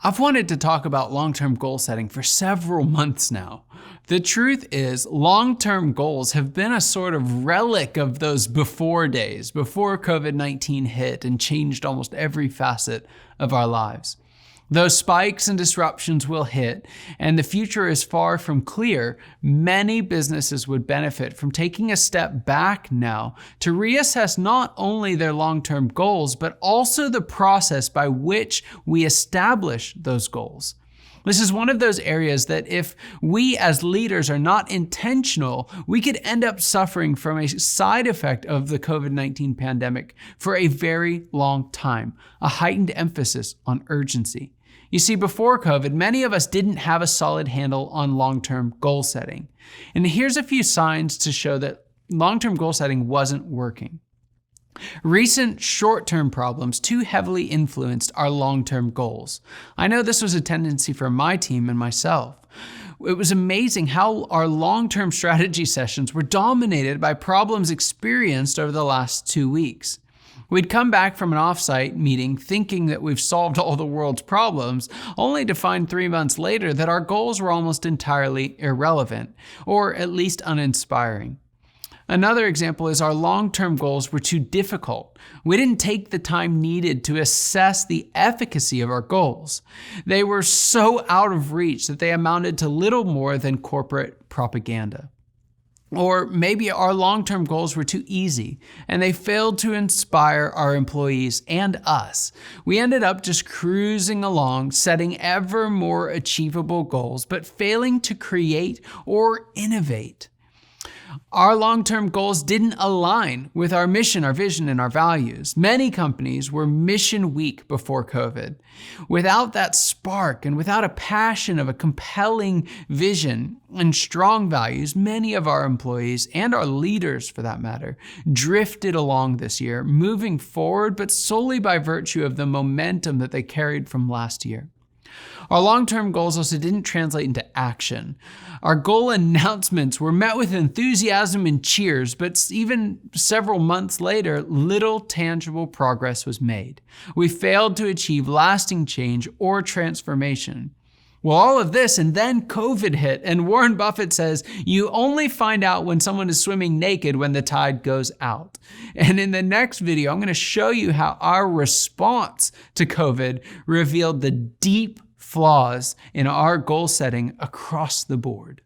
I've wanted to talk about long-term goal setting for several months now. The truth is, long-term goals have been a sort of relic of those before days, before COVID-19 hit and changed almost every facet of our lives. Those spikes and disruptions will hit, and the future is far from clear. Many businesses would benefit from taking a step back now to reassess not only their long-term goals, but also the process by which we establish those goals. This is one of those areas that if we as leaders are not intentional, we could end up suffering from a side effect of the COVID-19 pandemic for a very long time, a heightened emphasis on urgency. You see, before COVID, many of us didn't have a solid handle on long-term goal setting. And here's a few signs to show that long-term goal setting wasn't working. Recent short-term problems too heavily influenced our long-term goals. I know this was a tendency for my team and myself. It was amazing how our long-term strategy sessions were dominated by problems experienced over the last 2 weeks. We'd come back from an offsite meeting thinking that we've solved all the world's problems, only to find 3 months later that our goals were almost entirely irrelevant, or at least uninspiring. Another example is our long-term goals were too difficult. We didn't take the time needed to assess the efficacy of our goals. They were so out of reach that they amounted to little more than corporate propaganda. Or maybe our long-term goals were too easy and they failed to inspire our employees and us. We ended up just cruising along, setting ever more achievable goals, but failing to create or innovate. Our long-term goals didn't align with our mission, our vision, and our values. Many companies were mission weak before COVID. Without that spark and without a passion of a compelling vision and strong values, many of our employees and our leaders, for that matter, drifted along this year, moving forward, but solely by virtue of the momentum that they carried from last year. Our long-term goals also didn't translate into action. Our goal announcements were met with enthusiasm and cheers, but even several months later, little tangible progress was made. We failed to achieve lasting change or transformation. Well, all of this, and then COVID hit, and Warren Buffett says, you only find out when someone is swimming naked when the tide goes out. And in the next video, I'm going to show you how our response to COVID revealed the deep flaws in our goal setting across the board.